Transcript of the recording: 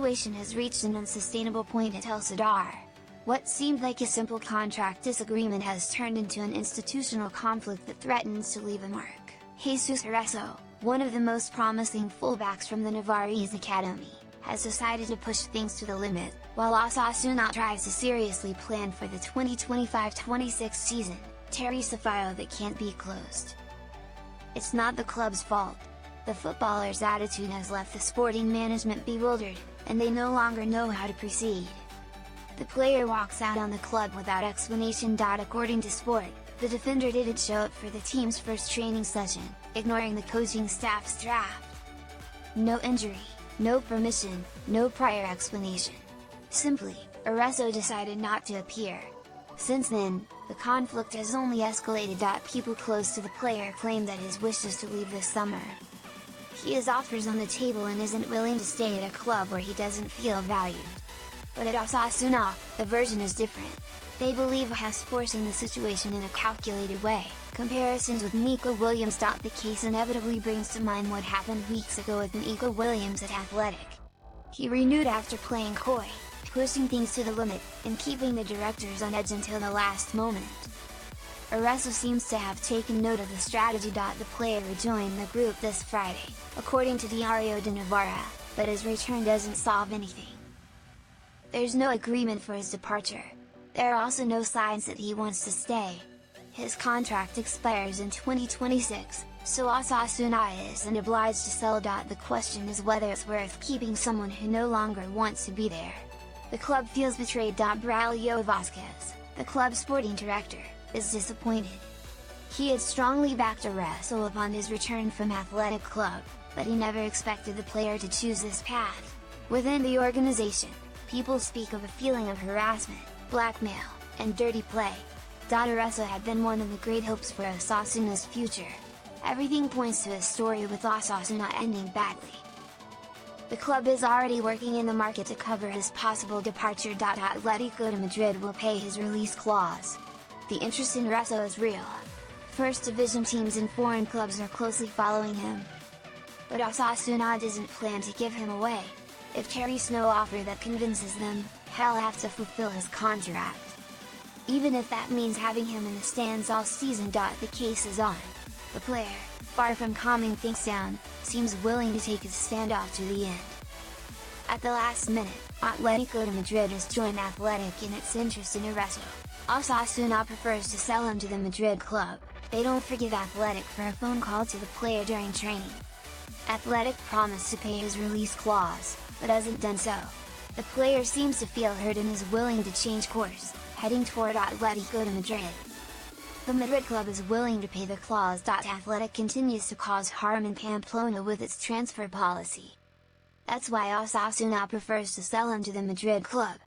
situation has reached an unsustainable point at El Sadar. What seemed like a simple contract disagreement has turned into an institutional conflict that threatens to leave a mark. Jesús Areso, one of the most promising fullbacks from the Navarrese academy, has decided to push things to the limit, while Osasuna tries to seriously plan for the 2025-26 season, tears a file that can't be closed. It's not the club's fault. The footballer's attitude has left the sporting management bewildered, and they no longer know how to proceed. The player walks out on the club without explanation. According to Sport, the defender didn't show up for the team's first training session, ignoring the coaching staff's draft. No injury, no permission, no prior explanation. Simply, Areso decided not to appear. Since then, the conflict has only escalated. People close to the player claim that his wish is to leave this summer. He has offers on the table and isn't willing to stay at a club where he doesn't feel valued. But at Osasuna, the version is different. They believe he is forcing the situation in a calculated way. Comparisons with Nico Williams. The case inevitably brings to mind what happened weeks ago with Nico Williams at Athletic. He renewed after playing coy, pushing things to the limit, and keeping the directors on edge until the last moment. Areso seems to have taken note of the strategy. The player rejoined the group this Friday, according to Diario de Navarra, but his return doesn't solve anything. There's no agreement for his departure. There are also no signs that he wants to stay. His contract expires in 2026, so Osasuna isn't obliged to sell. The question is whether it's worth keeping someone who no longer wants to be there. The club feels betrayed. Braulio Vasquez, the club's sporting director, is disappointed. He had strongly backed Areso upon his return from Athletic Club, but he never expected the player to choose this path. Within the organization, people speak of a feeling of harassment, blackmail, and dirty play. Areso had been one of the great hopes for Osasuna's future. Everything points to a story with Osasuna ending badly. The club is already working in the market to cover his possible departure. Atletico de Madrid will pay his release clause. The interest in Areso is real. First division teams and foreign clubs are closely following him. But Osasuna doesn't plan to give him away. If there is no offer that convinces them, he'll have to fulfill his contract. Even if that means having him in the stands all season. The case is on. The player, far from calming things down, seems willing to take his standoff to the end. At the last minute, Atletico de Madrid has joined Athletic in its interest in Areso. Osasuna prefers to sell him to the Madrid club. They don't forgive Athletic for a phone call to the player during training. Athletic promised to pay his release clause, but hasn't done so. The player seems to feel hurt and is willing to change course, heading toward Atletico de Madrid. The Madrid club is willing to pay the clause. Athletic continues to cause harm in Pamplona with its transfer policy. That's why Osasuna prefers to sell him to the Madrid club.